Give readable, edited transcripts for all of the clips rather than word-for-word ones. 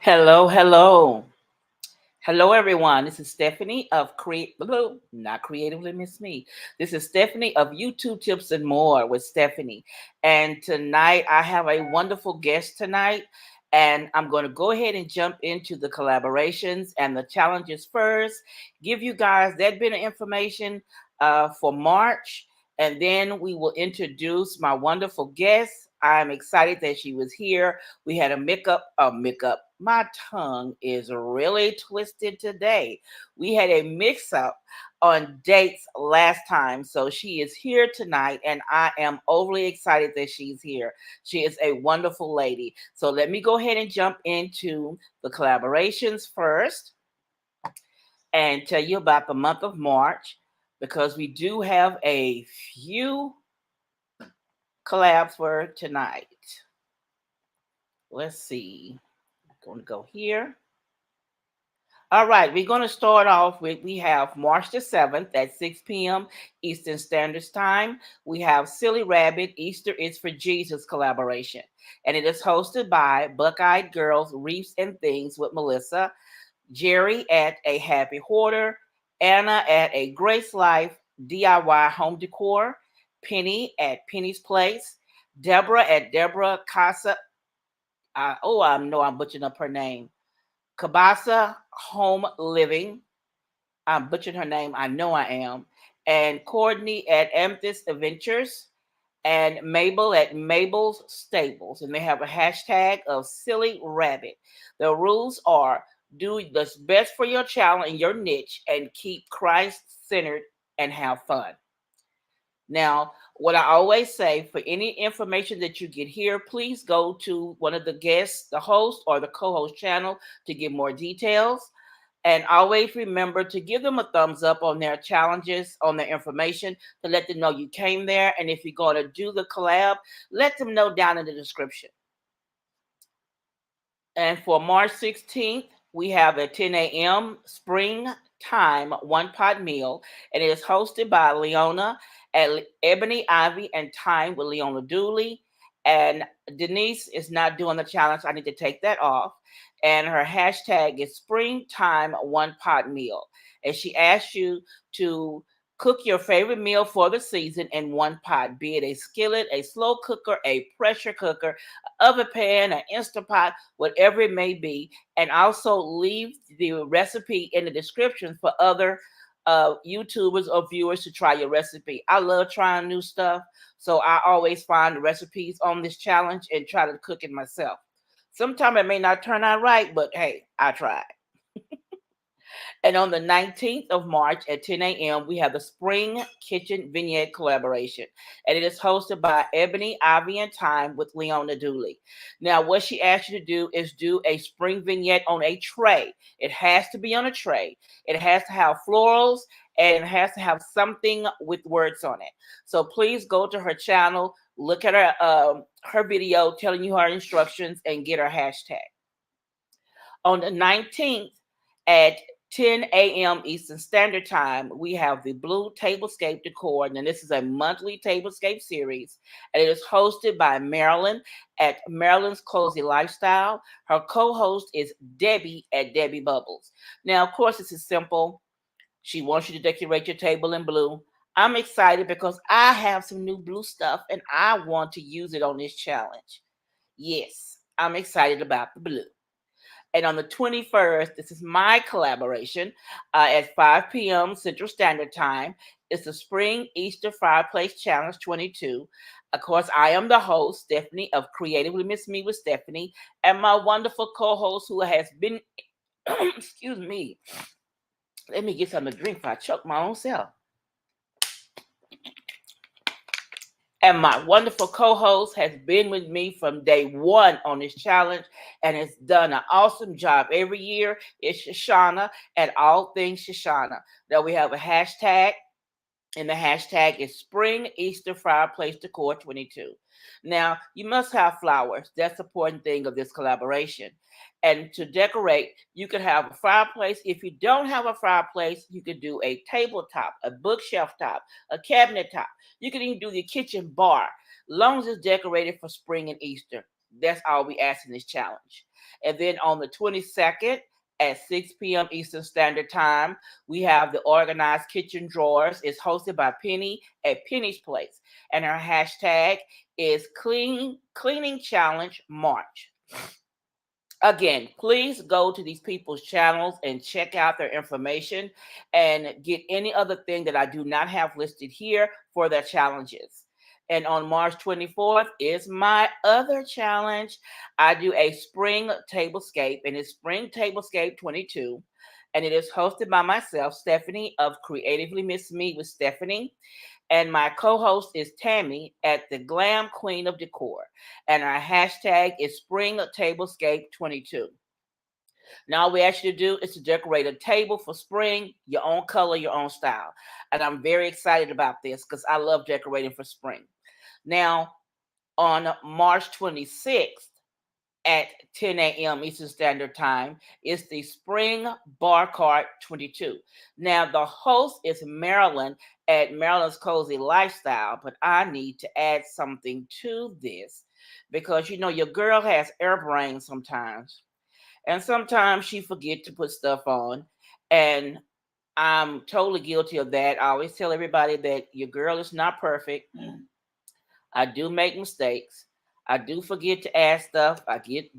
Hello, hello. Hello, everyone. This is Stephanie of not Creatively Miss Me. This is Stephanie of YouTube Tips and More with Stephanie. And tonight I have a wonderful guest tonight. And I'm going to go ahead and jump into the collaborations and the challenges first. Give you guys that bit of information for March. And then we will introduce my wonderful guest. I'm excited that she was here. We had a makeup. My tongue is really twisted today. We had a mix up on dates last time. So she is here tonight, and I am overly excited that she's here. She is a wonderful lady. So let me go ahead and jump into the collaborations first and tell you about the month of March because we do have a few collabs for tonight. Let's see. I'm going to go here. All right, we're going to start off with we have March the 7th at 6 p.m. Eastern Standard Time. We have Silly Rabbit Easter is for Jesus collaboration, and it is hosted by Buckeyed Girls Reefs and Things with Melissa, Jerry at A Happy Hoarder, Anna at A Grace Life DIY Home Decor, Penny at Penny's Place, Deborah at Deborah Casa. I know I'm butchering up her name. Kabasa Home Living. I'm butchering her name. I know I am. And Courtney at Amethyst Adventures. And Mabel at Mabel's Stables. And they have a hashtag of Silly Rabbit. The rules are do the best for your channel and your niche and keep Christ centered and have fun. Now, what I always say for any information that you get here, please go to one of the guests, the host or the co host channel to get more details. And always remember to give them a thumbs up on their challenges, on their information, to let them know you came there. And if you're going to do the collab, let them know down in the description. And for March 16th, we have a 10 a.m. springtime one pot meal, and it is hosted by Leona at Ebony Ivy and Time with Leona Dooley. And Denise is not doing the challenge. I need to take that off. And her hashtag is springtime one pot meal. And she asks you to cook your favorite meal for the season in one pot, be it a skillet, a slow cooker, a pressure cooker, oven pan, an instant pot, whatever it may be, and also leave the recipe in the description for other YouTubers or viewers to try your recipe. I love trying new stuff, so I always find the recipes on this challenge and try to cook it myself. Sometimes it may not turn out right, but hey, I tried. And on the 19th of March at 10 a.m., we have the Spring Kitchen Vignette collaboration. And it is hosted by Ebony, Ivy, and Time with Leona Dooley. Now, what she asked you to do is do a spring vignette on a tray. It has to be on a tray. It has to have florals and it has to have something with words on it. So please go to her channel, look at her video telling you her instructions, and get her hashtag. On the 19th at 10 a.m. Eastern Standard Time, we have the Blue Tablescape Decor, and this is a monthly tablescape series, and it is hosted by Marilyn at Marilyn's Cozy Lifestyle. Her co-host is Debbie at Debbie Bubbles. Now, of course, this is simple. She wants you to decorate your table in blue. I'm excited because I have some new blue stuff, and I want to use it on this challenge. Yes, I'm excited about the blue. And on the 21st, this is my collaboration at 5 p.m. Central Standard Time. It's the Spring Easter Fireplace Challenge 22. Of course, I am the host, Stephanie, of Creatively Miss Me with Stephanie, and my wonderful co-host who has been, excuse me, let me get something to drink before I choke my own self. And my wonderful co-host has been with me from day one on this challenge and has done an awesome job every year. It's Shushana at All Things Shushana. Now we have a hashtag, and the hashtag is Spring Easter Fireplace Decor 22. Now, you must have flowers. That's the important thing of this collaboration. And to decorate, you could have a fireplace. If you don't have a fireplace, you could do a tabletop, a bookshelf top, a cabinet top. You can even do the kitchen bar, long as it's decorated for spring and Easter. That's all we ask in this challenge. And then on the 22nd at 6 p.m. Eastern Standard Time, we have the Organized Kitchen Drawers. It's hosted by Penny at Penny's Place. And her hashtag is Cleaning Challenge March. Again, please go to these people's channels and check out their information and get any other thing that I do not have listed here for their challenges. And on March 24th is my other challenge. I do a spring tablescape, and it's Spring Tablescape 22. And it is hosted by myself, Stephanie of Creatively Miss Me with Stephanie. And my co-host is Tammy at the Glam Queen of Decor. And our hashtag is Spring Tablescape 22. Now all we ask you to do is to decorate a table for spring, your own color, your own style. And I'm very excited about this because I love decorating for spring. Now, on March 26th, at 10 a.m. Eastern Standard Time is the Spring Bar Cart 22. Now, the host is Marilyn at Marilyn's Cozy Lifestyle, but I need to add something to this because you know your girl has airbrain sometimes, and sometimes she forget to put stuff on, and I'm totally guilty of that. I always tell everybody that your girl is not perfect. I do make mistakes. I do forget to add stuff.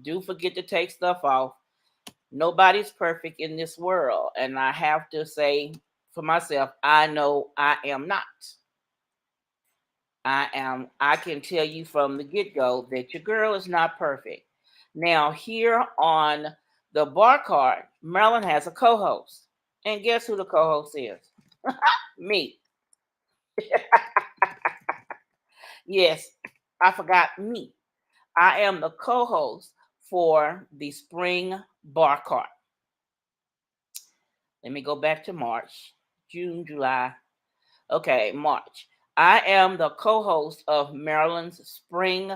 Do forget to take stuff off. Nobody's perfect in this world. And I have to say for myself, I know I am not. I can tell you from the get-go that your girl is not perfect. Now, here on the bar card, Marilyn has a co-host. And guess who the co-host is? Me. Yes, I forgot me. I am the co-host for the Spring Bar Cart. Let me go back to March, June, July. Okay, March. I am the co-host of Maryland's Spring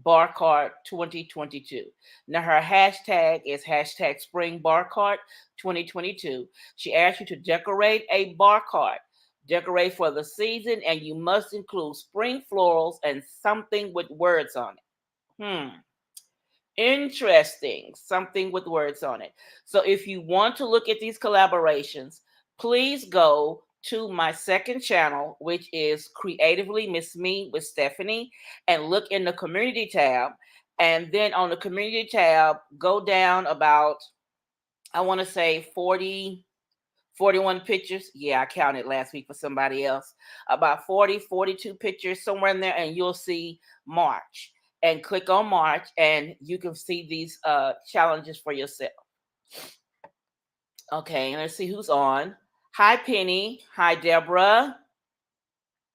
Bar Cart 2022. Now her hashtag is hashtag Spring Bar Cart 2022. She asks you to decorate a bar cart. Decorate for the season, and you must include spring florals and something with words on it. Interesting. Something with words on it. So if you want to look at these collaborations, please go to my second channel, which is Creatively Miss Me with Stephanie, and look in the community tab. And then on the community tab, go down about, I want to say 41 pictures. Yeah, I counted last week for somebody else. About 42 pictures, somewhere in there, and you'll see March. And click on March, and you can see these challenges for yourself. Okay, let's see who's on. Hi, Penny. Hi, Deborah.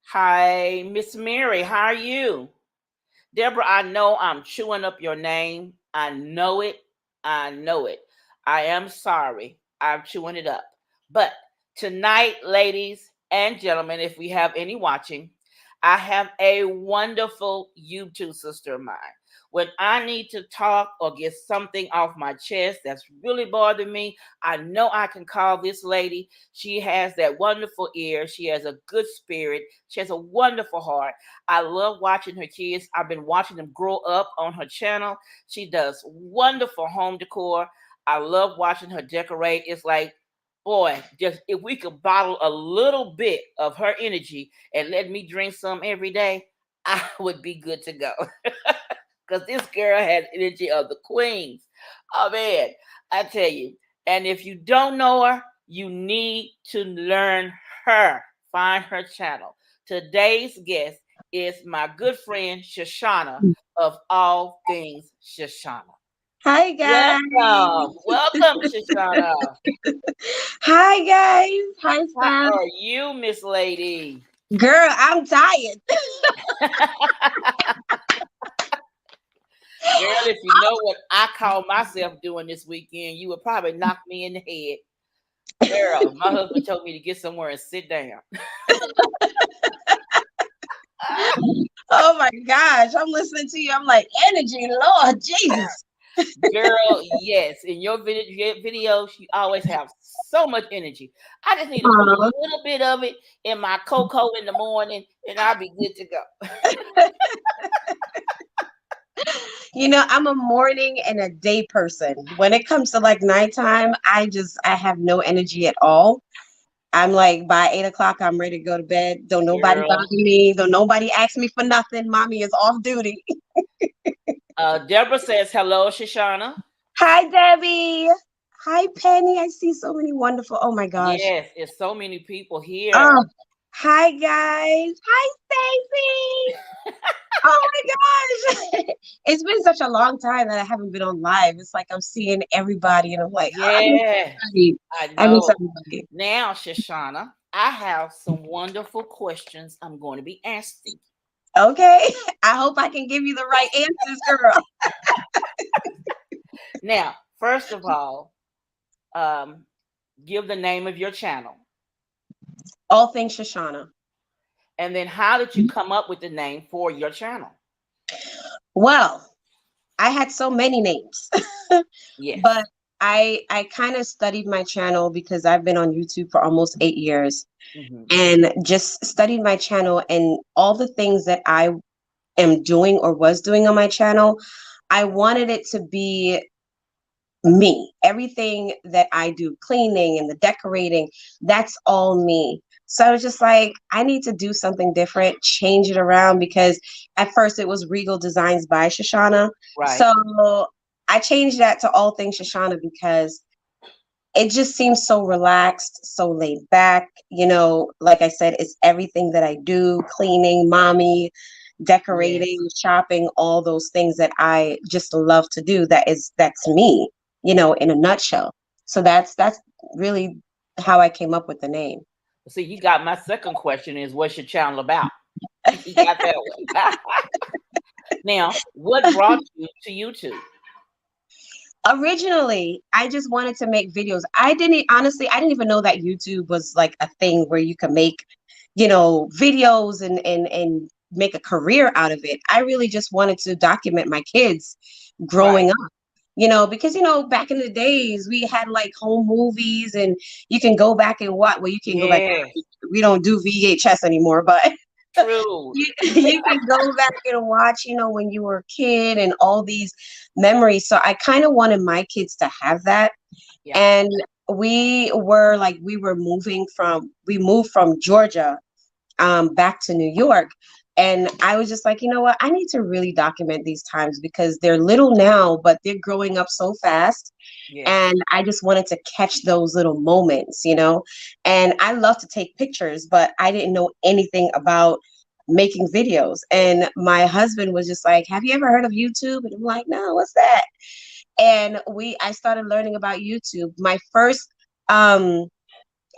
Hi, Miss Mary. How are you? Deborah, I know I'm chewing up your name. I know it. I know it. I am sorry. I'm chewing it up. But tonight, ladies and gentlemen, if we have any watching, I have a wonderful YouTube sister of mine. When I need to talk or get something off my chest that's really bothering me, I know I can call this lady. She has that wonderful ear. She has a good spirit. She has a wonderful heart. I love watching her kids. I've been watching them grow up on her channel. She does wonderful home decor. I love watching her decorate. It's like, boy, just if we could bottle a little bit of her energy and let me drink some every day, I would be good to go. Because this girl has energy of the queens. Oh man, I tell you. And if you don't know her, you need to learn her. Find her channel. Today's guest is my good friend Shushana of All Things Shushana. Hi guys. Welcome, Shushana. Hi guys. Hi How Steph. are you, Miss Lady? Girl, I'm tired. Girl, if you know what I call myself doing this weekend, you would probably knock me in the head. Girl, my husband told me to get somewhere and sit down. Oh my gosh. I'm listening to you. I'm like, energy, Lord Jesus. Girl, yes. In your videos, you always have so much energy. I just need to put a little bit of it in my cocoa in the morning, and I'll be good to go. I'm a morning and a day person. When it comes to like nighttime, I have no energy at all. I'm like by 8 o'clock, I'm ready to go to bed. Don't nobody bother Girl. me. Don't nobody ask me for nothing. Mommy is off duty. Deborah says hello, Shoshana. Hi, Debbie. Hi, Penny. I see so many wonderful. Oh my gosh. Yes, it's so many people here. Oh, hi, guys. Hi, Stacy. Oh my gosh. It's been such a long time that I haven't been on live. It's like I'm seeing everybody and I'm like, oh, I miss Yes, everybody. I I miss know. everybody. Now, Shoshana, I have some wonderful questions I'm going to be asking. Okay. I hope I can give you the right answers, girl. Now, first of all, um, give the name of your channel. All things Shoshana. And then how did you come up with the name for your channel? Well, I had so many names, but Yes. I kind of studied my channel because I've been on YouTube for almost 8 years Hmm. and just studied my channel and all the things that I am doing or was doing on my channel. I wanted it to be me. Everything that I do, cleaning and the decorating, that's all me. So I was just like, I need to do something different, change it around because at first it was Regal Designs by Shoshana. Right. So I changed that to All Things Shoshana because it just seems so relaxed, so laid back. Like I said, it's everything that I do, cleaning, mommy, Yes. decorating, shopping, all those things that I just love to do. That's me, in a nutshell. So that's really how I came up with the name. See, you got my second question is what's your channel about? You got that one. Now, what brought you to YouTube? Originally, I just wanted to make videos. I didn't even know that YouTube was like a thing where you could make, videos and make a career out of it. I really just wanted to document my kids Right. growing up. Because back in the days we had like home movies and you can go back and watch. Well, you can go back. Yes. We don't do VHS anymore, but True. you can go back and watch, when you were a kid and all these memories. So I kind of wanted my kids to have that. Yeah. And we moved from Georgia back to New York. And I was just like, you know what? I need to really document these times because they're little now, but they're growing up so fast. Yes. And I just wanted to catch those little moments. And I love to take pictures, but I didn't know anything about making videos. And my husband was just like, have you ever heard of YouTube? And I'm like, no, what's that? And I started learning about YouTube. My first um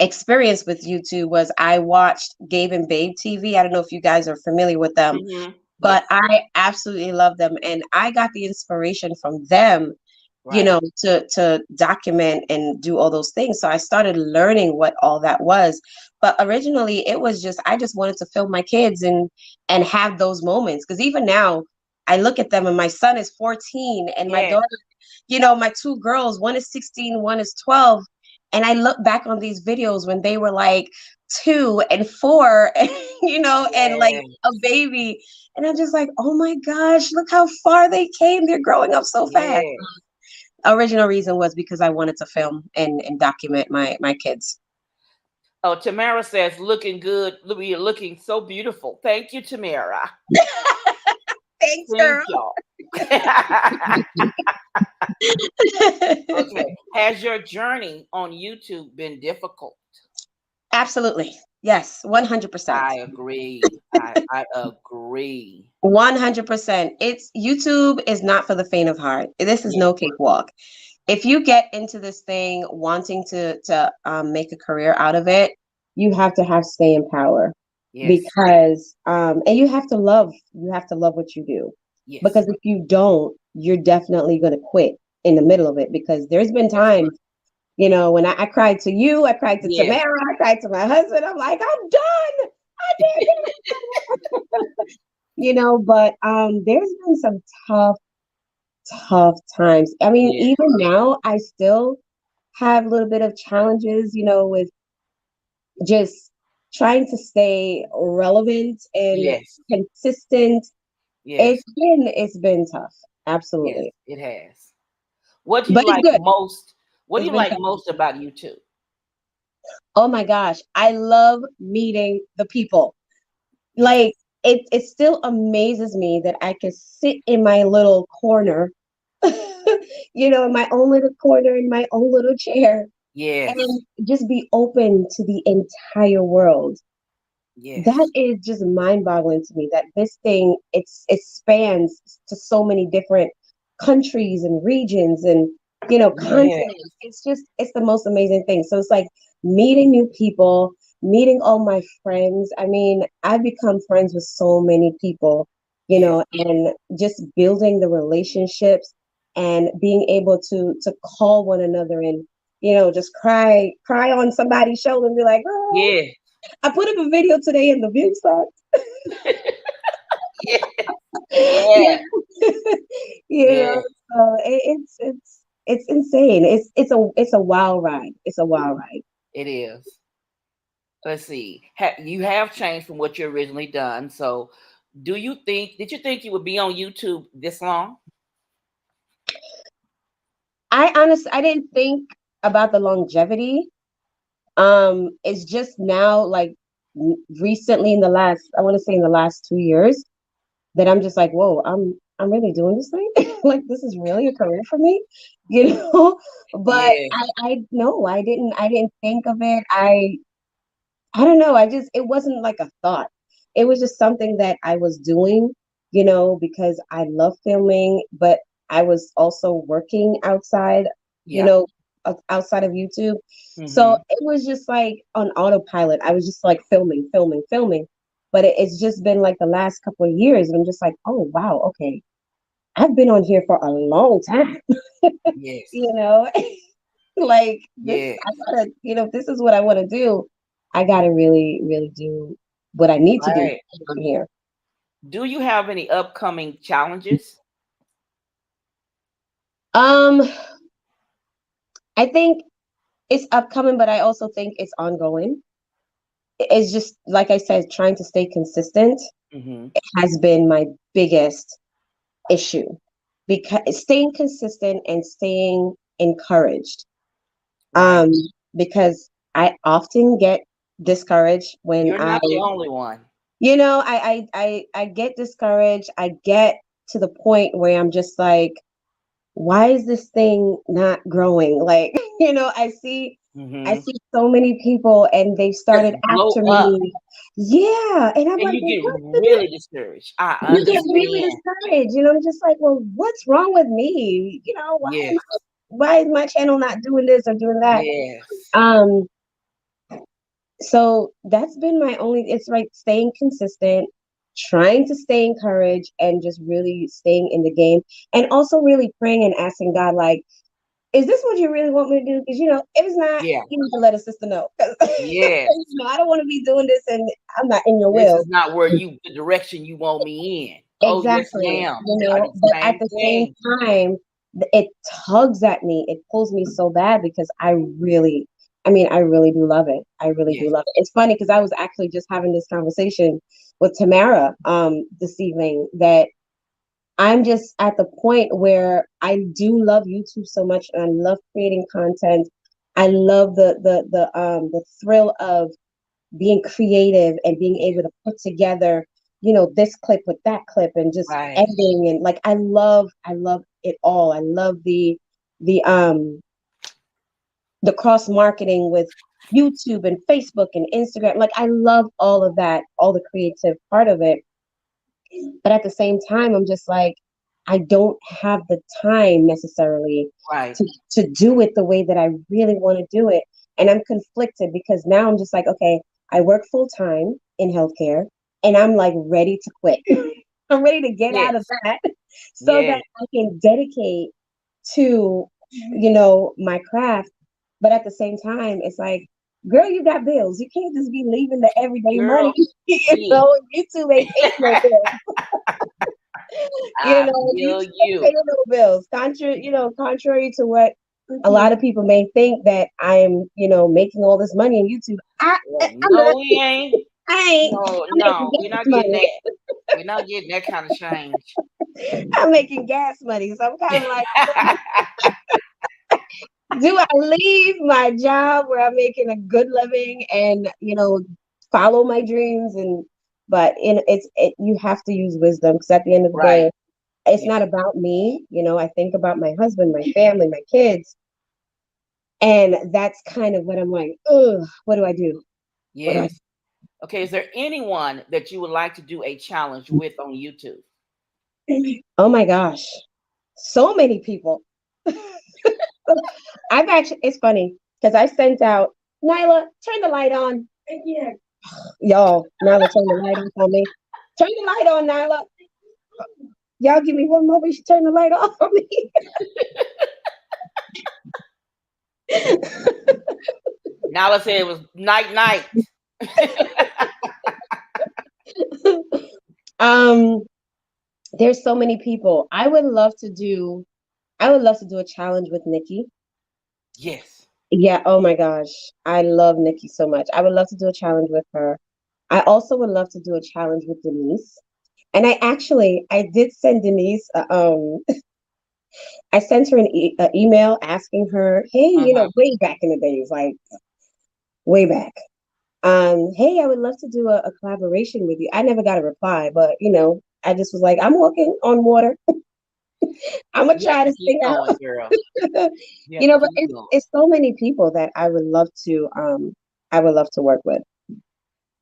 experience with YouTube was I watched Gabe and Babe TV. I don't know if you guys are familiar with them, Hmm. but Yes. I absolutely love them. And I got the inspiration from them, Right. to document and do all those things. So I started learning what all that was. But originally it was just I just wanted to film my kids and have those moments. Because even now I look at them and my son is 14 and my Yes. daughter, my two girls, one is 16, one is 12. And I look back on these videos when they were like 2 and 4, and like Yes. a baby. And I'm just like, oh my gosh, look how far they came. They're growing up so fast. Yes. Original reason was because I wanted to film and document my kids. Oh, Tamara says, looking good. You're looking so beautiful. Thank you, Tamara. Thanks, Thank girl. y'all. Okay. Has your journey on YouTube been difficult? Absolutely. Yes, 100%. I agree. I agree. 100%. It's YouTube is not for the faint of heart. This is Yes. no cakewalk. If you get into this thing wanting to make a career out of it, you have to have staying power Yes. because and you have to love what you do Yes. because if you don't, you're definitely going to quit in the middle of it because there's been That's times, right. when I cried to you, I cried to Yes. Tamara, I cried to my husband. I'm like, I'm done. I did it. But there's been some tough times. I mean, Yes. even now, I still have a little bit of challenges, with just trying to stay relevant and Yes. consistent. Yes. It's been tough. Yes, Absolutely. it has. What do you But it's like good. most? What do It's you been like tough. most about YouTube? Oh my gosh. I love meeting the people. Yes. Like it still amazes me that I can sit in my little corner, in my own little corner in my own little chair Yes. and just be open to the entire world. That Yes. is just mind-boggling to me that this thing it spans to so many different countries and regions and Yes. continents. It's the most amazing thing. So it's like meeting new people, meeting all my friends. I mean, I've become friends with so many people, Yes. and just building the relationships and being able to call one another and just cry on somebody's shoulder and be like, oh, Yes. I put up a video today and the view sucked. Yes. you Yes. know, you know. Yes. So it's insane. It's a wild ride. It's a wild ride. It is. Let's see. You have changed from what you originally done. So, did you think you would be on YouTube this long? I didn't think about the longevity. It's just now like recently in the last I want to say in the last 2 years that I'm just like, whoa, I'm really doing this thing. Like this is really a career for me, you know. But Yes. I no, I didn't think of it. I don't know. It wasn't like a thought. It was just something that I was doing, because I love filming, but I was also working outside, you Yeah. know, outside of YouTube. So Mm-hmm. it was just like on autopilot. I was just like filming, filming, filming. But it's just been like the last couple of years, and I'm just like, oh wow, okay, I've been on here for a long time, Yes. you know. Like this Yes. I gotta, if this is what I want to do, I gotta really really do what I need to do Right. from here. Do you have any upcoming challenges? um I think it's upcoming, but I also think it's ongoing. It's just like I said, trying to stay consistent Mm-hmm. has been my biggest issue, because staying consistent and staying encouraged. Right. um because I often get discouraged when You're not the only one. I get discouraged. I get to the point where I'm just like, why is this thing not growing? Like, I Mm-hmm. see so many people and they've Just started blow after up, me. Yeah. And I'm and like, you well, get what's the really discouraged. I you get really understand. discouraged. I'm just like, well, what's wrong with me? Yes. Why is my channel not doing this or doing that? Yes. Um, So that's been my only, it's like staying consistent, trying to stay encouraged, and just really staying in the game. And also really praying and asking God, like, is this what you really want me to do? Because, if it's not, Yeah. you need to let a sister know. 'Cause, Yes. I don't want to be doing this and I'm not in your This will. is not where the direction you want me in. Oh, yes, Exactly. ma'am. I do the But at same the same thing. time, it tugs at me. It pulls me so bad because I really do love it. I really do Yes. love it. It's funny because I was actually just having this conversation with Tamara this evening that I'm just at the point where I do love YouTube so much and I love creating content. I love the thrill of being creative and being Yes. able to put together, this clip with that clip and just Right. editing and like I love it all. I love the the cross marketing with YouTube and Facebook and Instagram. Like I love all of that, all the creative part of it. But at the same time, I'm just like, I don't have the time necessarily Right. to do it the way that I really want to do it. And I'm conflicted because now I'm just like, okay, I work full time in healthcare and I'm like ready to quit. I'm ready to get out of Yes. that so that Yes. I can dedicate to, my craft. But at the same time, it's like, girl, you got bills. You can't just be leaving the everyday money. Girl, please. YouTube ain't paying no bills. I YouTube feel ain't paying you. no bills. Contrary to what a lot of people may think that I'm, making all this money in YouTube. Well, I'm not. no, we ain't. No, I'm making no, we're gas not getting money. that. We're not getting that kind of change. I'm making gas money. So I'm kind of like, do I leave my job where I'm making a good living and, follow my dreams? But you have to use wisdom, because at the end of the Right. day, it's Yeah. not about me. I think about my husband, my family, my kids. And that's kind of what I'm like, ugh, what do I do? What do I Yes. Okay. Is there anyone that you would like to do a challenge with on YouTube? do? Oh my gosh. So many people. It's funny because I sent out, Nyla, turn the light on. Yeah. Y'all, Nyla turned the light off on me. Turn the light on, Nyla. Y'all give me one moment. She turned the light off on me. Now let's say it was night night. um, there's so many people. I would love to do a challenge with Nikki. Yes. Yeah, oh my gosh. I love Nikki so much. I would love to do a challenge with her. I also would love to do a challenge with Denise. And I did send Denise, I sent her an email asking her, hey, Uh-huh. way back in the days, like way back. Hey, I would love to do a collaboration with you. I never got a reply, but I just was like, I'm walking on water. I'm gonna You have try to this keep thing out. going, girl. You have to But keep it's going. it's so many people that I would love to work with.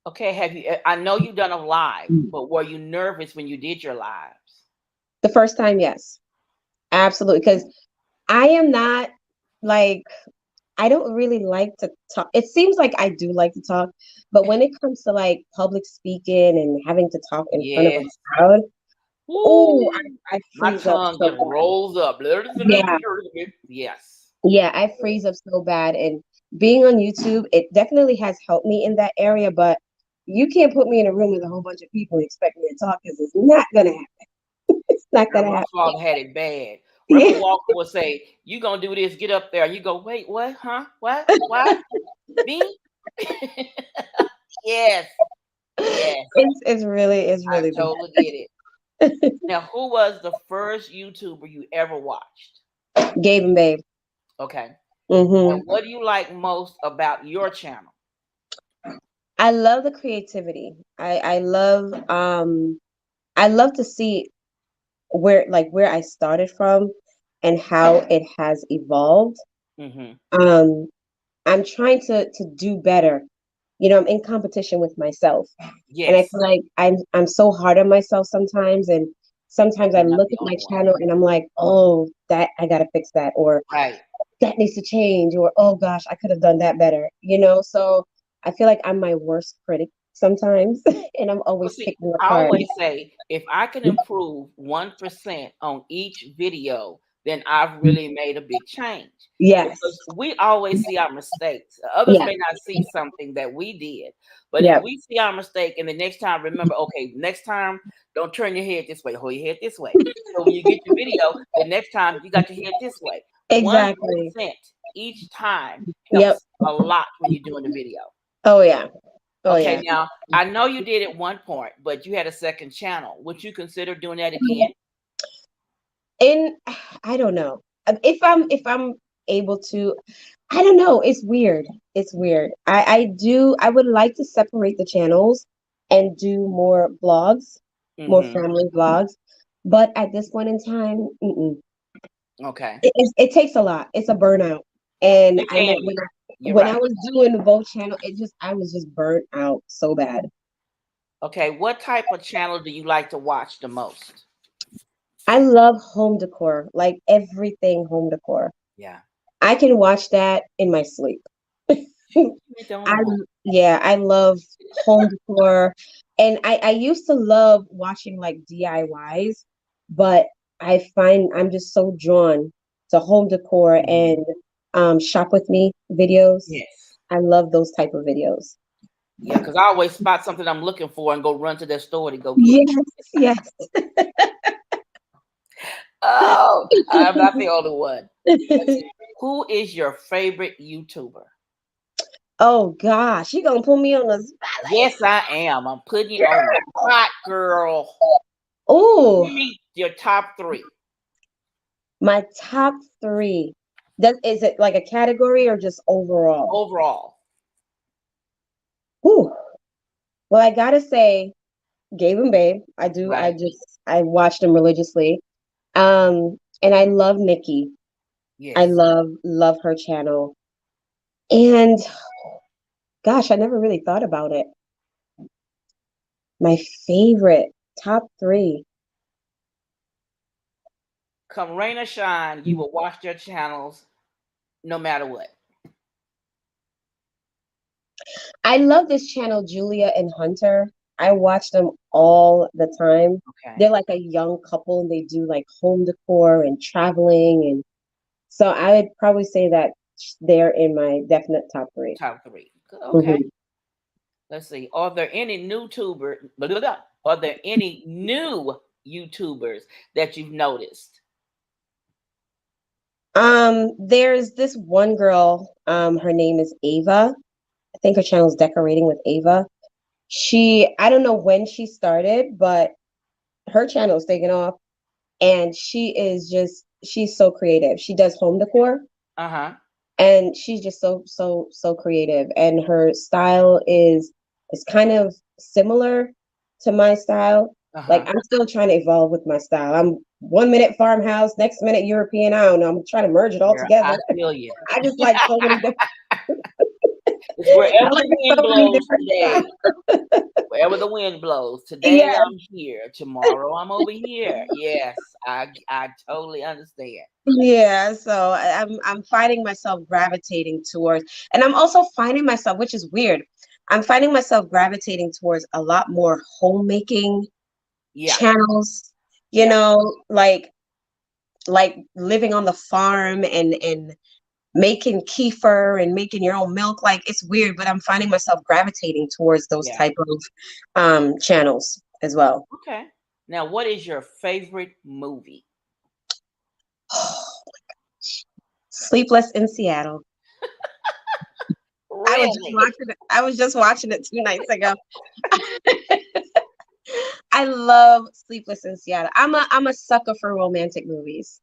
Okay, have you I know you've done a live, but were you nervous when you did your lives? The first time, yes, absolutely, because I am not like I don't really like to talk. It seems like I do like to talk, but when it comes to like public speaking and having to talk in front of a Yes. crowd, oh, Ooh, I my freeze up tongue so just bad. rolls up. Yeah, Yes. yeah, I freeze up so bad. And being on YouTube, it definitely has helped me in that area, but you can't put me in a room with a whole bunch of people and expect me to talk because it's not gonna happen. It's not Girl, gonna my happen. father had it bad. Yeah. Reverend Walker would say, "You gonna do this? Get up there." And you go, "Wait, what? Huh? What? Why? Me?" Yes, yes, It's really I totally get it. Now, who was the first YouTuber you ever watched? bad. Gabe and Babe. Okay, Hmm. and what do you like most about your channel? I love the creativity. I love to see where I started from and how it has evolved. Hmm. Um, I'm trying to do better. I'm in competition with myself, and I Yes, feel like I'm so hard on myself sometimes, and sometimes I you're not look the at my only one. channel and I'm like, oh, that I gotta fix that, or Right. that needs to change, or oh gosh, I could have done that better. So I feel like I'm my worst critic sometimes, and I'm Well, always see, picking I apart. always say if I can improve 1% on each video, then I've really made a big change. Yes. Because we always see our mistakes. Others Yeah. may not see something that we did, but if Yeah. we see our mistake and the next time, remember, okay, next time, don't turn your head this way, hold your head this way. So when you get your video, the next time you got your head this way. Exactly. 1% each time Yep. helps a lot when you're doing the video. Oh yeah. Oh Okay, yeah. now I know you did at one point, but you had a second channel. Would you consider doing that again? And I don't know. If I'm able to, I don't know. It's weird. It's weird. I would like to separate the channels and do more vlogs, more Hmm. family vlogs. But at this point in time, Okay. it takes a lot. It's a burnout. And It I know can when be. I You're when I right. was doing both channel, I was just burnt out so bad. Okay, what type of channel do you like to watch the most? I love home decor, like everything home decor. Yeah. I can watch that in my sleep. You ain't the I only one. Yeah, I love home decor, and I used to love watching like DIYs, but I find I'm just so drawn to home decor Mhm. and shop with me videos. Yes. I love those type of videos. Yeah, because I always spot something I'm looking for and go run to that store to go get it. Yes, yes. Oh, I'm not the only one. Let's see. Who is your favorite YouTuber? Oh gosh, you gonna put me on the spot Yes, I am. I'm putting you on the like spot, girl. oh, Give me your top three my top three. Does is it like a category or just overall? overall. Ooh. Well, I gotta say, Gabe and Babe. I do. Right. I watched them religiously. And I love Nikki. I Yes. love her channel. And gosh, I never really thought about it. My favorite top three. Come rain or shine, you will watch their channels no matter what. I love this channel, Julia and Hunter. I watch them all the time. Okay. They're like a young couple and they do like home decor and traveling. And so I would probably say that they're in my definite top three. Top three. Okay. Mhm. Let's see. Are there any new tuber? Blah, blah, blah. Are there any new YouTubers that you've noticed? There's this one girl, her name is Ava. I think her channel is Decorating with Ava. I don't know when she started, but her channel is taking off and she's so creative. She does home decor Uh huh. and she's just so creative and her style is kind of similar to my style. Uh Like huh. I'm still trying to evolve with my style. I'm 1 minute farmhouse, next minute European. I don't know. I'm trying to merge it all Girl, together. I feel you. I just like so many different. It's I wherever like the so wind many blows different styles. today. Wherever the wind blows. Today Yeah, I'm here. Tomorrow I'm over here. Yes, I totally understand. yeah. So I'm finding myself gravitating towards, and I'm also finding myself, which is weird. I'm finding myself gravitating towards a lot more homemaking Yeah, channels. You yeah, know, like living on the farm and making kefir and making your own milk. Like it's weird, but I'm finding myself gravitating towards those yeah. type of channels as well. Okay. Now, what is your favorite movie? Sleepless in Seattle. Really? I was just watching it 2 nights ago. I love Sleepless in Seattle. I'm a sucker for romantic movies.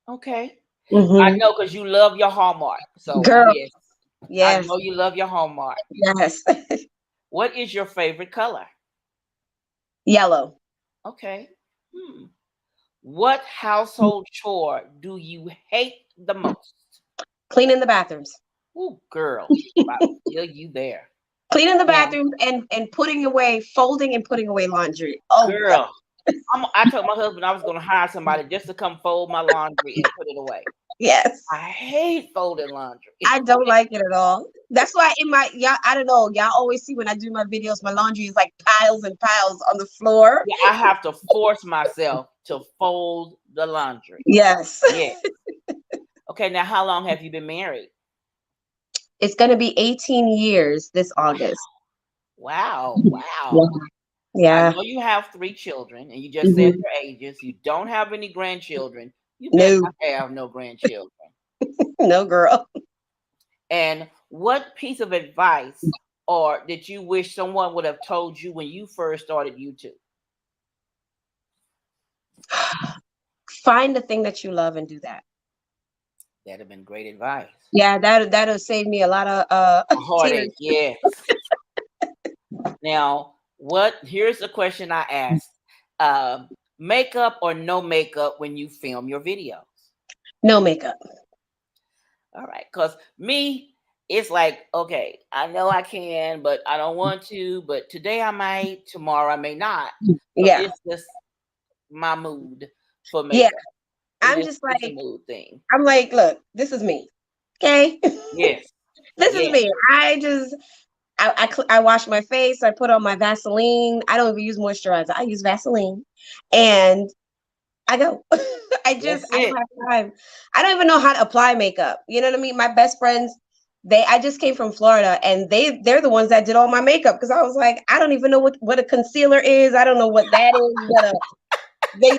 Okay. I Hmm. know because you love your Hallmark. So, Girl, yes, I yes, know you love your Hallmark. yes. What is your favorite color? Yellow. Okay. Hmm. What household chore do you hate the most? Cleaning the bathrooms. Oh, girl, I feel you there. Cleaning the Now, bathrooms and putting away, folding and putting away laundry. Oh God. girl, I told my husband I was going to hire somebody just to come fold my laundry and put it away. I Yes. hate folding laundry. I don't like it at all. That's why in my y'all, I don't know, y'all always see when I do my videos, my laundry is like piles and piles on the floor. Yeah, I have to force myself to fold the laundry. Yes. Yeah. Okay, now how long have you been married? It's gonna be 18 years this August. Wow, Yeah. wow. I Yeah. know you have three children, and you just said Hmm. their ages. You don't have any grandchildren. You better No, not have no grandchildren. no girl. And what piece of advice or did you wish someone would have told you when you first started YouTube? Find the thing that you love and do that. That'd have been great advice. Yeah, that'll save me a lot of A tears. heartache, yes. Now, what? Here's a question I asked: makeup or no makeup when you film your videos? No makeup. All right, because me, it's like, okay, I know I can, but I don't want to. But today I might, tomorrow I may not. So Yeah. it's just my mood for Yeah. makeup. I'm just It's a like, mood thing. I'm like, look, this is me. Okay. Yes, This is yes, me. I wash my face. I put on my Vaseline. I don't even use moisturizer. I use Vaseline, and I go. that's I it. don't have time. I don't even know how to apply makeup. You know what I mean? My best friends, I just came from Florida, and they're the ones that did all my makeup because I was like, I don't even know what a concealer is. I don't know what that is. They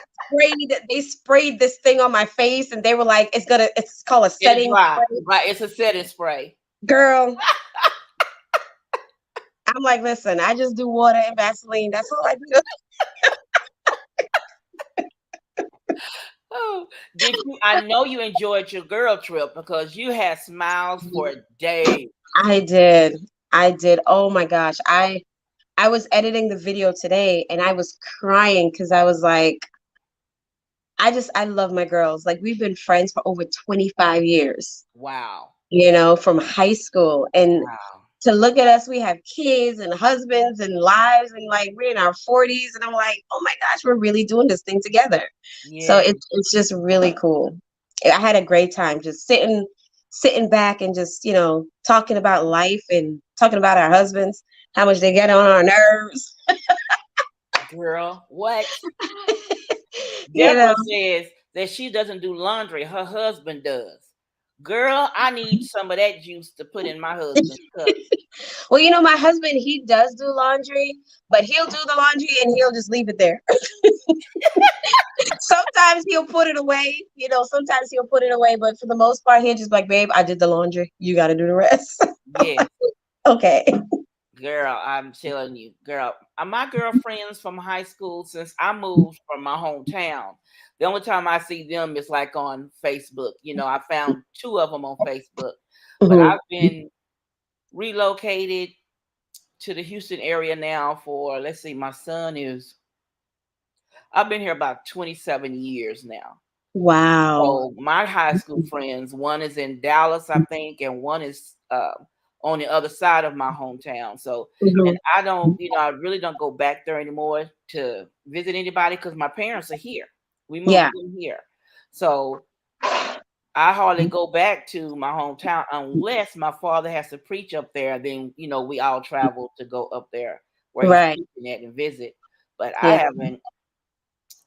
they sprayed this thing on my face, and they were like, it's called a It'll setting dry. spray. Right, it's a setting spray. Girl. I'm like, listen, I just do water and Vaseline. That's all I do. Oh, did you? I know you enjoyed your girl trip because you had smiles for days. I did. I did. Oh my gosh. I was editing the video today and I was crying because I was like, I love my girls. Like we've been friends for over 25 years, Wow. from high school. And Wow. to look at us, we have kids and husbands and lives, and like we're in our 40s. And I'm like, oh my gosh, we're really doing this thing together. So Yeah. it's just really cool. I had a great time just sitting back and just, talking about life and talking about our husbands, how much they get on our nerves. Girl, what? you know. Deborah says that she doesn't do laundry, her husband does. Girl, I need some of that juice to put in my husband's cup. Well, my husband, he does do laundry, but he'll do the laundry and he'll just leave it there. Sometimes he'll put it away, sometimes he'll put it away, but for the most part, he'll just be like, babe, I did the laundry. You got to do the rest. Yes. Okay. Girl, I'm telling you, girl, my girlfriends from high school since I moved from my hometown. The only time I see them is like on Facebook. I found two of them on Facebook, but Mhm. I've been relocated to the Houston area now for, let's see, I've been here about 27 years now. Wow. So my high school friends, one is in Dallas, I think, and one is on the other side of my hometown. So, and Mhm. I don't, I really don't go back there anymore to visit anybody because my parents are here. We moved Yeah. in here, so I hardly go back to my hometown unless my father has to preach up there. Then we all travel to go up there where he's Right. preaching at and visit. But I Yeah. haven't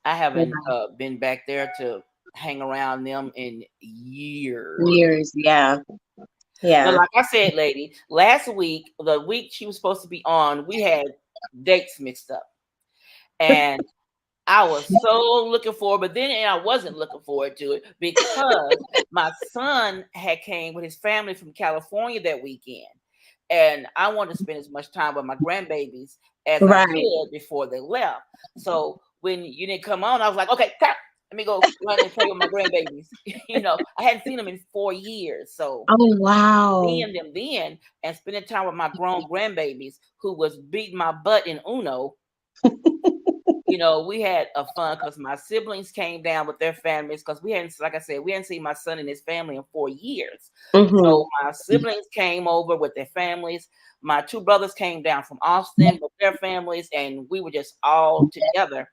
I haven't Yeah. been back there to hang around them in years. Years. Yeah. But Yeah. like I said, lady, last week, the week she was supposed to be on, we had dates mixed up. And I was so looking forward, but then I wasn't looking forward to it because my son had came with his family from California that weekend. And I wanted to spend as much time with my grandbabies as I Right. could before they left. So when you didn't come on, I was like, okay, let me go run and play with my grandbabies. I hadn't seen them in 4 years. So Oh, wow. seeing them then and spending time with my grown grandbabies who was beating my butt in Uno, we had a fun because my siblings came down with their families because we hadn't, like I said, we hadn't seen my son and his family in 4 years. Hmm. So my siblings came over with their families. My two brothers came down from Austin with their families, and we were just all together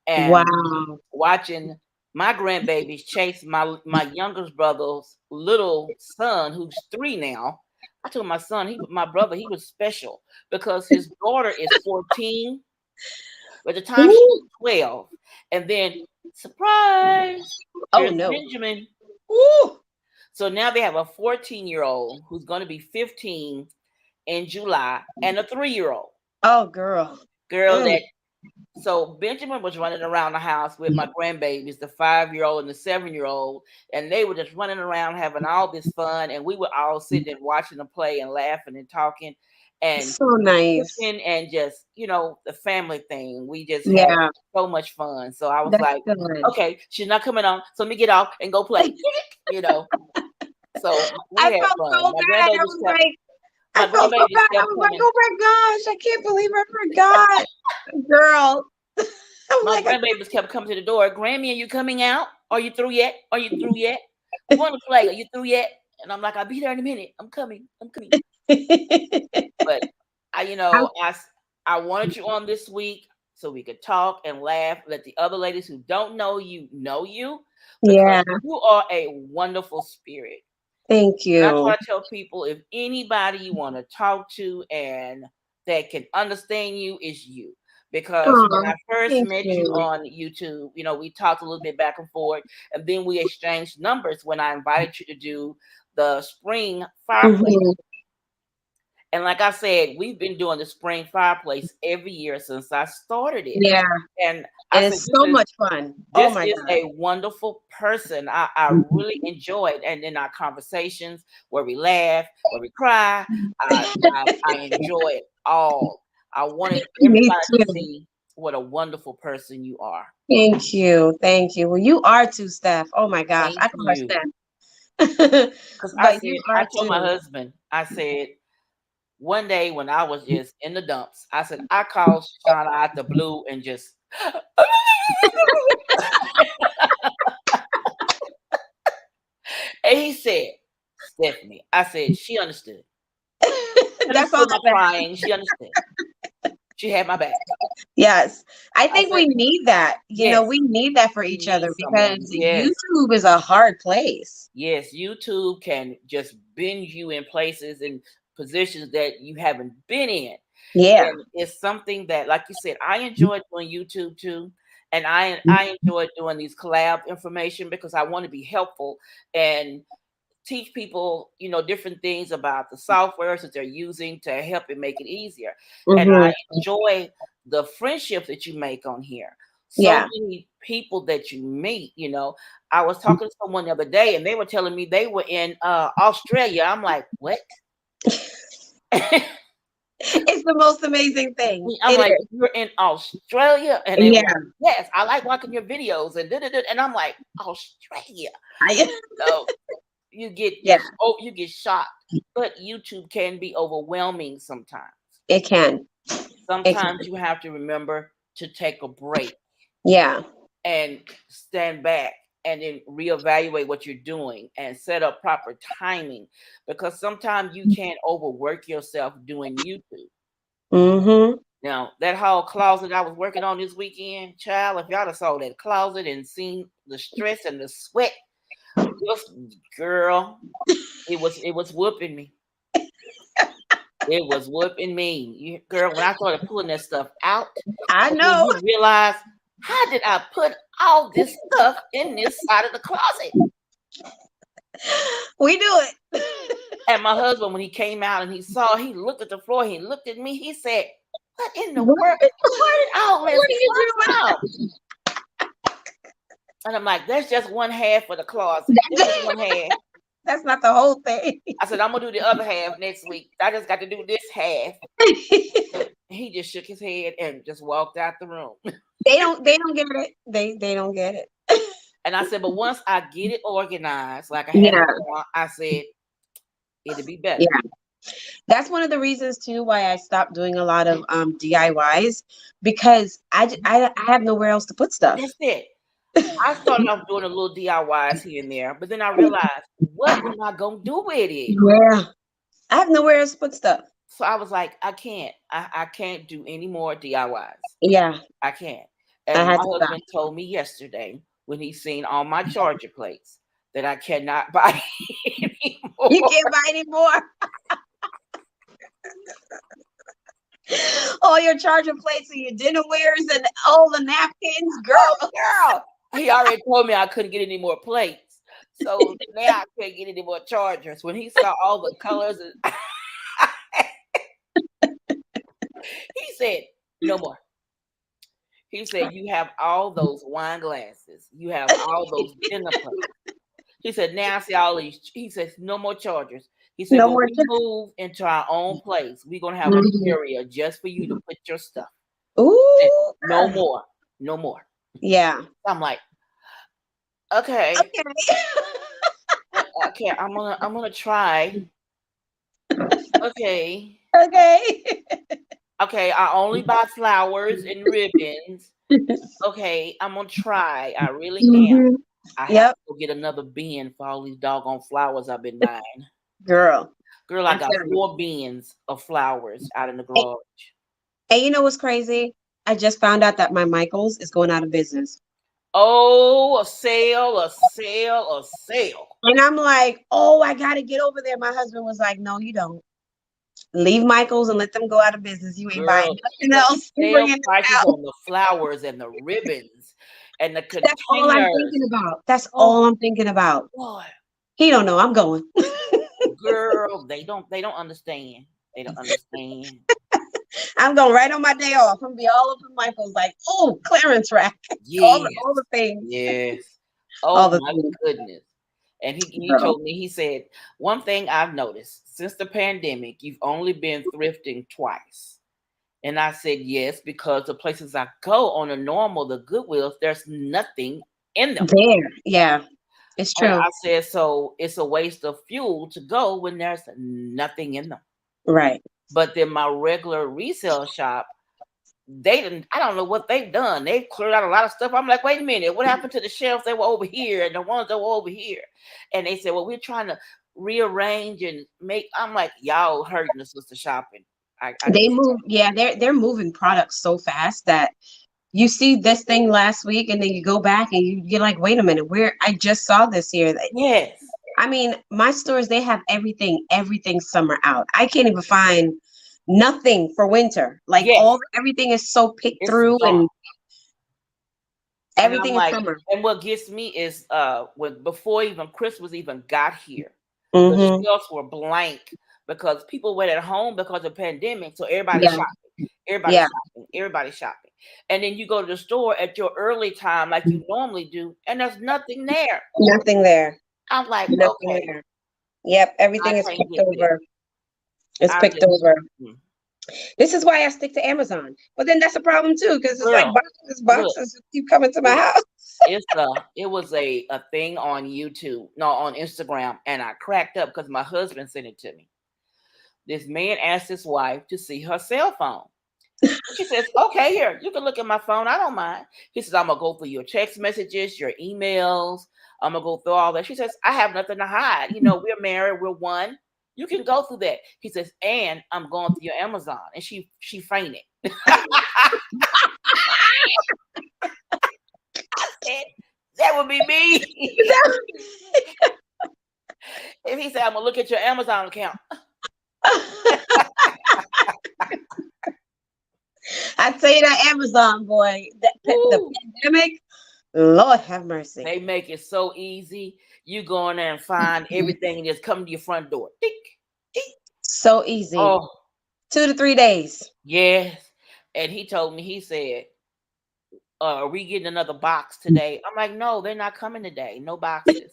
and Wow. watching my grandbabies chase my youngest brother's little son, who's 3 now. I told my son, my brother, he was special because his daughter is 14. By the time she was Ooh. 12, and then surprise, Oh, here's no. Benjamin. Ooh. So now they have a 14-year-old who's going to be 15 in July, and a 3-year-old Oh, girl. girl Mm. that. So Benjamin was running around the house with my grandbabies, the 5-year-old and the 7-year-old, and they were just running around having all this fun, and we were all sitting and watching them play and laughing and talking and So nice. cooking and just the family thing. We just had Yeah. so much fun. So I was That's like, good. okay, she's not coming on, so let me get off and go play. you know. So we I had felt fun. so bad. I My felt so grandbabies bad. I kept was like, coming. oh my gosh, I can't believe I forgot. Girl. I'm My like, grandbabies kept coming to the door. Grammy, are you coming out? Are you through yet? Are you through yet? We want to play. Are you through yet? And I'm like, I'll be there in a minute. I'm coming. I'm coming. But I, you I'm, know, I s- I wanted you on this week so we could talk and laugh. Let the other ladies who don't know you, because yeah, you are a wonderful spirit. thank And I you. try to tell people if anybody you want to talk to and that can understand you is you. Because when Oh, I first thank met you you. on YouTube, we talked a little bit back and forth, and then we exchanged numbers when I invited you to do the spring fireplace. Hmm. And like I said, we've been doing the spring fireplace every year since I started it. Yeah. And I And said, it's so much fun. Oh this my is God. a wonderful person. I really enjoy it. And in our conversations where we laugh, where we cry, I enjoy it all. I wanted Me everybody to too. see what a wonderful person you are. Thank you. Thank you. Well, you are too, Steph. Oh my gosh. Thank I call her you. Steph. Because I But said, you I are told my too. husband, I said, one day when I was just in the dumps, I said, I called Shushana out the blue and just, and he said, Stephanie, I said, she understood. She That's all understood my that matters. crying. She understood. She had my back. Yes. I I think said, we need that. yes, We need that for you each need other someone. because Yes, YouTube is a hard place. yes. YouTube can just bend you in places and positions that you haven't been in. Yeah. And it's something that, like you said, I enjoy doing YouTube too. And I enjoy doing these collab information because I want to be helpful and teach people, different things about the softwares that they're using to help it make it easier. And I Hmm. enjoy the friendships that you make on here. So Yeah. many people that you meet, I was talking to someone the other day and they were telling me they were in Australia. I'm like, what? It's the most amazing thing. I'm It like, is. you're in Australia? And they were Yeah. like, yes, I like watching your videos and da-da-da. And I'm like, Australia. I, So you get yeah. just you get shocked. But YouTube can be overwhelming sometimes. It can. It can. Sometimes you have to remember to take a break Yeah. and stand back and then reevaluate what you're doing and set up proper timing because sometimes you can't overwork yourself doing YouTube. Hmm. Now, that whole closet I was working on this weekend, child, if y'all have saw that closet and seen the stress and the sweat, just girl, it was whooping me. It was whooping me. Girl, when I started pulling that stuff out, I and then know. you realize, how did I put all this stuff in this side of the closet? We do it. And my husband, when he came out and he looked at the floor, he looked at me, he said, what in the What, world? Where did all this what are you come doing? from? And I'm like, that's just one half of the closet. This is one That's half. that's not the whole thing. I said, I'm gonna do the other half next week. I just got to do this half. He just shook his head and just walked out the room. They don't get it. They don't get it. And I said, but once I get it organized, like I have it Yeah. now, I said it'll be better. Yeah. That's one of the reasons too why I stopped doing a lot of DIYs because I have nowhere else to put stuff. That's it. I started off doing a little DIYs here and there, but then I realized, what am I gonna do with it? Yeah. I have nowhere else to put stuff. So I was like, I can't. I can't do any more DIYs. Yeah. I can't. I And had my to stop. husband told me yesterday when he seen all my charger plates that I cannot buy You anymore. can't buy any more. All your charger plates and your dinnerwares and all the napkins, Oh, girl. girl. He already told me I couldn't get any more plates. So now I can't get any more chargers. When he saw all the colors, and he said, no more. He said, you have all those wine glasses. You have all those dinner plates. He said, now I see all these. He says, no more chargers. He said, No when more. we move into our own place, we're going to have an Mhm. area just for you to put your stuff. He said, Ooh. no more. No more. Yeah. I'm like, okay. Okay. Okay, I'm gonna try. Okay. Okay. Okay, I only buy flowers and ribbons. Okay, I'm gonna try. I really am. Hmm. I have to Yep. go get another bin for all these doggone flowers I've been buying. Girl. Girl, I I got tell you. 4 bins of flowers out in the And, garage. and you know what's crazy? I just found out that my Michaels is going out of business. Oh, a sale, a sale, a sale. And I'm like, oh, I got to get over there. My husband was like, no, you don't. Leave Michaels and let them go out of business. You ain't buying Girl, nothing the else. You sale bringing it prices out. on the flowers and the ribbons and the That's all I'm thinking containers. about. That's Oh all I'm thinking about. boy. He don't know I'm going. Girl, they don't understand. They don't understand. I'm going right on my day off. I'm gonna be all over Michael's like, oh, clearance rack. Yes, All the things. yes. All Oh the my things. goodness. And he Girl. told me, he said, one thing I've noticed since the pandemic, you've only been thrifting twice. And I said, yes, because the places I go on the normal, the Goodwills, there's nothing in them. There. Yeah. It's And true. I said, so it's a waste of fuel to go when there's nothing in them. Right. But then my regular resale shop, they didn't, I don't know what they've done. They've cleared out a lot of stuff. I'm like, wait a minute, what happened to the shelves that were over here and the ones that were over here? And they said, well, we're trying to rearrange and make, I'm like, y'all hurting the sister shopping. I They just, move, yeah, they're moving products so fast that you see this thing last week and then you go back and you're like, wait a minute, where I just saw this here. yes, I mean, my stores, they have everything summer out. I can't even find nothing for winter. Like yes, everything is so picked it's through gone. and And I'm everything is like, summer. and what gets me is when before even Christmas even got here, the Mm-hmm. shelves were blank because people went at home because of the pandemic. So everybody's Yeah, shopping, everybody's yeah, shopping, everybody's shopping. And then you go to the store at your early time like you normally do, and there's nothing there. nothing there. I'm like, Nothing okay, there. Yep, I everything is can't picked get this. over. It's I picked just, over. mm, This is why I stick to Amazon. But then that's a problem too, because it's like girl, look, boxes just keep coming to my it, house. it was a thing on YouTube, no, on Instagram, and I cracked up because my husband sent it to me. This man asked his wife to see her cell phone. She says, okay, here, you can look at my phone. I don't mind. He says, I'm going to go through your text messages, your emails. I'm going to go through all that. She says, I have nothing to hide. You know, we're married. We're one. You can go through that. He says, and I'm going through your Amazon. And she fainted. I said, that would be me. If he said, I'm going to look at your Amazon account. I tell you that Amazon boy, the pandemic, Lord have mercy. They make it so easy. You go in there and find everything and just come to your front door. Tick, tick. So easy. Oh, 2 to 3 days. yes. And he told me, he said, are we getting another box today? I'm like, no, they're not coming today. No boxes.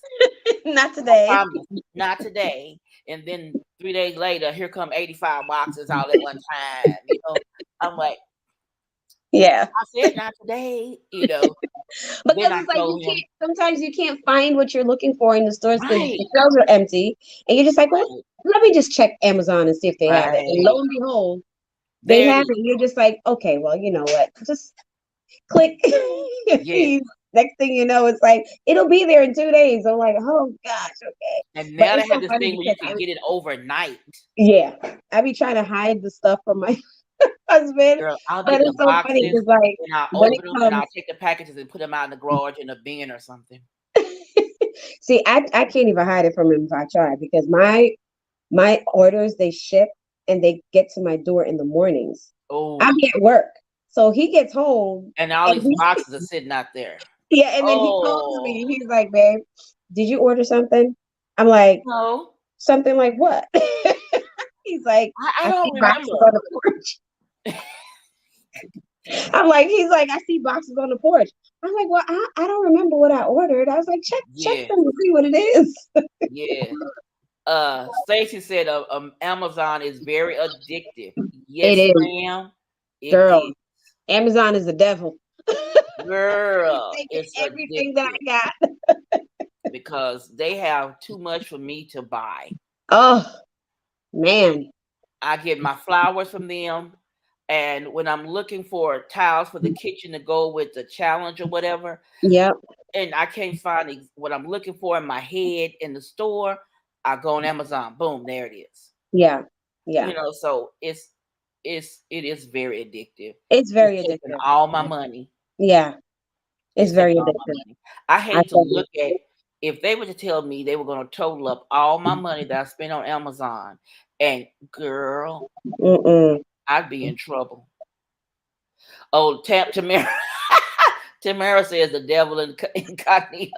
Not I today. promise. Not today. And then 3 days later, here come 85 boxes all at one time. You know, I'm like, Yeah. I said not today, you know. Then Because I it's like you told him, can't sometimes you can't find what you're looking for in the stores because right, the shelves are empty and you're just like, well, right, let me just check Amazon and see if they have it. And right. lo and behold, they There it have is. it. You're just like, okay, well, you know what? Just click. Yes. Next thing you know, it's like it'll be there in 2 days. I'm like, oh gosh, okay. And But now they it's have so this funny thing where you because can get it overnight. yeah, I be trying to hide the stuff from my husband, Girl, I'll but get the it's so funny boxes because like and I'll when it open them and comes, I'll take the packages and put them out in the garage in a bin or something. see, I can't even hide it from him if I try because my orders they ship and they get to my door in the mornings. I'll Oh, be at work, so he gets home and all and these boxes are sitting out there. yeah, and then he calls me Oh, and he's like, "Babe, did you order something?" I'm like, no, "Something like what?" He's like, I "I see don't boxes remember. on the porch." I'm like, he's like, "I see boxes on the porch." I'm like, "Well, I don't remember what I ordered." I was like, "Check Yeah, them to see what it is." yeah. Stacy said Amazon is very addictive. It Yes, is, ma'am. It girl. is. Amazon is the devil. He's Girl, taking it's everything that addictive I got. because they have too much for me to buy. Oh man. I get my flowers from them. And when I'm looking for tiles for the kitchen to go with the challenge or whatever, Yep. and I can't find what I'm looking for in my head in the store, I go on Amazon. Boom, there it is. Yeah. Yeah. You know, so it is very addictive. It's It's very taking addictive. all my money. Yeah. It's It's very taking all my addictive. money. I I hate to tell you. look at if they were to tell me they were going to total up all my money that I spent on Amazon, and girl, Mm-mm. I'd be in trouble. Oh, Tamara. Tamara says the devil incognito.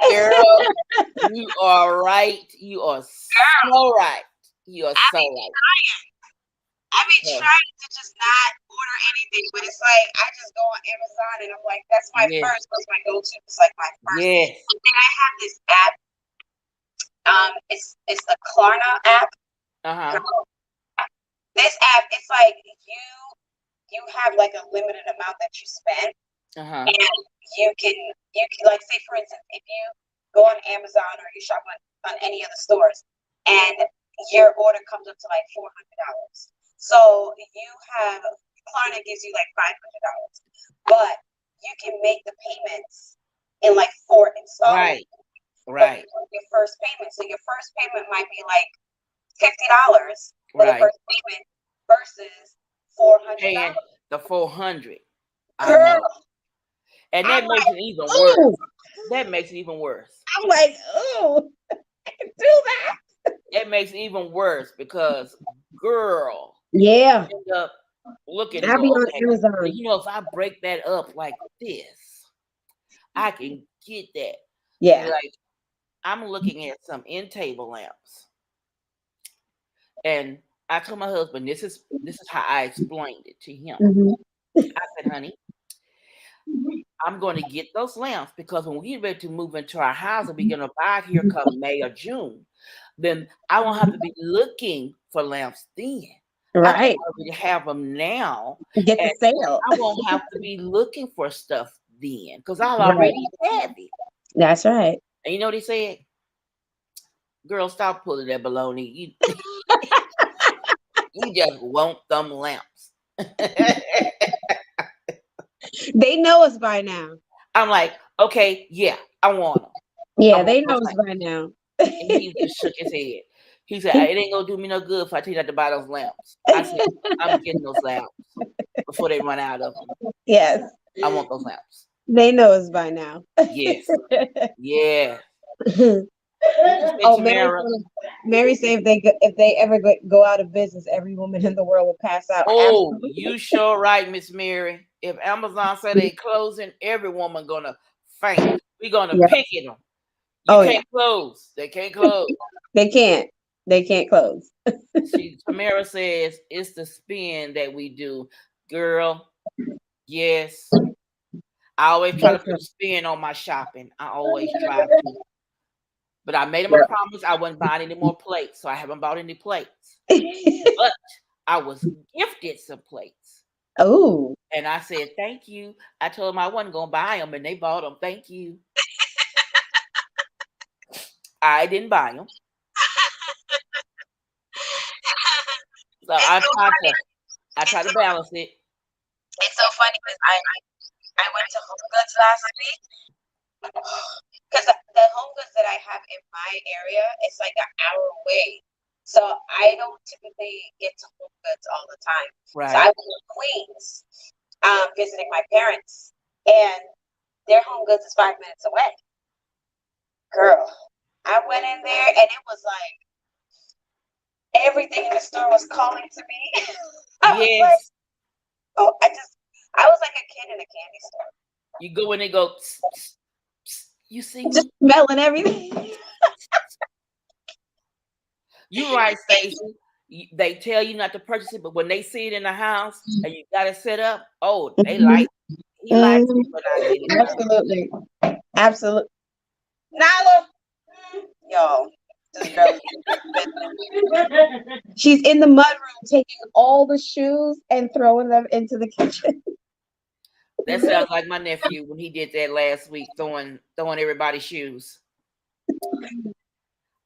Girl, You are right. You are so right. You are I so be right. trying. I be Yeah. trying to just not order anything, but it's like I just go on Amazon and I'm like, that's my Yes. first. That's my go-to. It's like my first. Yes. And then I have this app. It's the Klarna app. Uh-huh. Girl, this app, it's like you have like a limited amount that you spend, Uh-huh. and you can like say for instance, if you go on Amazon or you shop on any of the stores, and your order comes up to like $400. So you have Klarna gives you like $500, but you can make the payments in like 4 installments. Right. But Right. your first payment, so your first payment might be like $50 for the Right. first payment versus $400. Paying the 400. I Girl, know. And I'm that makes like, it even worse. ooh. That makes it even worse. I'm like, ooh, I can do that. It makes it even worse because, girl, Yeah, you end up looking and I'll be go, on okay, well, Amazon. you know, if I break that up like this, I can get that. Yeah. Like, I'm looking at some end table lamps, and I told my husband, this is how I explained it to him. Mhm. I said, honey, I'm going to get those lamps because when we get ready to move into our house and we're going to buy here come May or June, then I won't have to be looking for lamps then. I can Right. already have them now, Get and the sale. I won't have to be looking for stuff then because I'll Right. already have it. That's right. And you know what he said? Girl, stop pulling that baloney. You just want them lamps. They know us by now. I'm like, okay, yeah, I want them. I Yeah, want they know those us lamps. by now. And he just shook his head. He said, it ain't gonna do me no good if I tell you not to buy those lamps. I said, I'm getting those lamps before they run out of them. Yes, I want those lamps. they know us by now. Yes. Yeah. What you say, Oh, Tamara? Mary said if they ever go out of business, every woman in the world will pass out. Oh, Absolutely. you sure right, Miss Mary. If Amazon said they closing, every woman gonna faint. We gonna Yeah. picket them. You Oh yeah. can't close. They can't close. They can't. They can't close. See, Tamara says it's the spin that we do. Girl, yes. I always try to That's put right. a spin on my shopping. I always try to. But I made him a promise I wasn't buying any more plates, so I haven't bought any plates. But I was gifted some plates. Oh. And I said, thank you. I told them I wasn't going to buy them, and they bought them. Thank you. I didn't buy them. So It's so funny. I try It's to so, balance it. it's so funny because I went to Home Goods last week because the Home Goods that I have in my area it's like an hour away, so I don't typically get to Home Goods all the time. So I Right. was in Queens, visiting my parents, and their Home Goods is 5 minutes away. Girl, I went in there and it was like everything in the store was calling to me. I was like, Yes. oh, I was like a kid in a candy store. You go in and go, psst, psst, psst. You see Just me? smelling everything. You right, Stacy. They tell you not to purchase it, but when they see it in the house and you got it set up, oh, they like it. He likes it when I get it done. Absolutely. Absolutely. Nyla. Yo, this girl. She's in the mudroom taking all the shoes and throwing them into the kitchen. That sounds like my nephew when he did that last week, throwing everybody's shoes.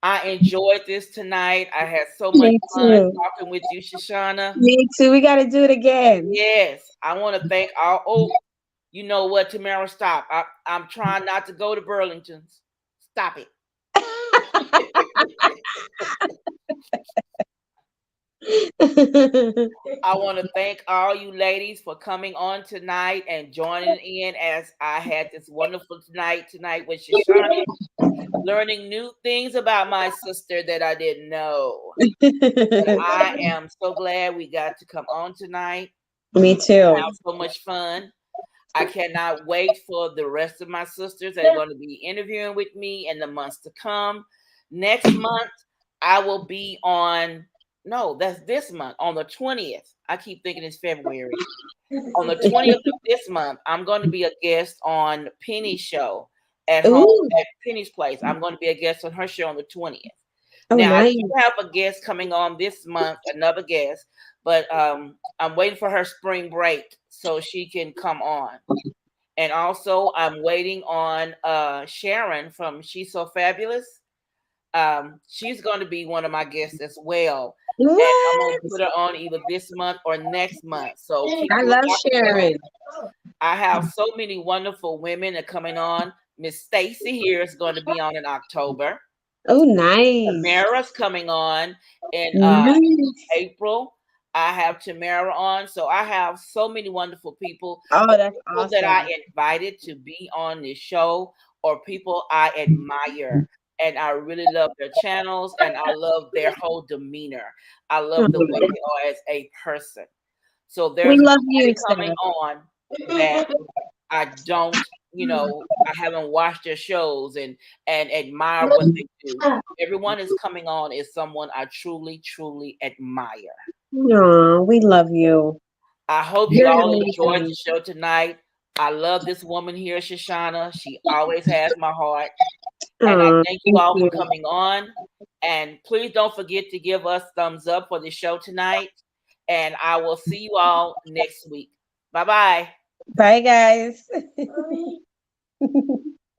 I enjoyed this tonight. I had so much Me fun too. talking with you, Shushana. Me too. We got to do it again. Yes, I want to thank all. Oh, you know what, Tamara? Stop. I'm trying not to go to Burlington's. Stop it. I want to thank all you ladies for coming on tonight and joining in as I had this wonderful tonight with Shushana, learning new things about my sister that I didn't know. But I am so glad we got to come on tonight. Me too. Have so much fun. I cannot wait for the rest of my sisters that are going to be interviewing with me in the months to come. Next month, I will be on, no, that's this month, on the 20th. I keep thinking it's February. On the 20th of this month, I'm going to be a guest on Penny's show at home Ooh, at Penny's place. I'm going to be a guest on her show on the 20th. oh, Now, I nice. do have a guest coming on this month, another guest, but I'm waiting for her spring break so she can come on. And also, I'm waiting on Sharon from She's So Fabulous. She's going to be one of my guests as well. And I'm going to What? put her on either this month or next month. So keep I a love lookout for those. Sharon. I have so many wonderful women that are coming on. Miss Stacy here is going to be on in October. Oh, nice. Tamara's coming on in Nice. April. I have Tamara on. So I have so many wonderful people. Oh, The that's people that I awesome. invited to be on this show or people I admire. And I really love their channels and I love their whole demeanor. I love the way they are as a person. So We there's love you, nobody coming Steph. on that I don't, I haven't watched their shows and admire what they do. Everyone is coming on is someone I truly, truly admire. Aw, we love you. I hope you You're all enjoyed the amazing. show tonight. I love this woman here, Shushana. She always has my heart. And I Aw, thank you thank all for you. coming on. And please don't forget to give us thumbs up for the show tonight. And I will see you all next week. Bye bye. Bye, guys.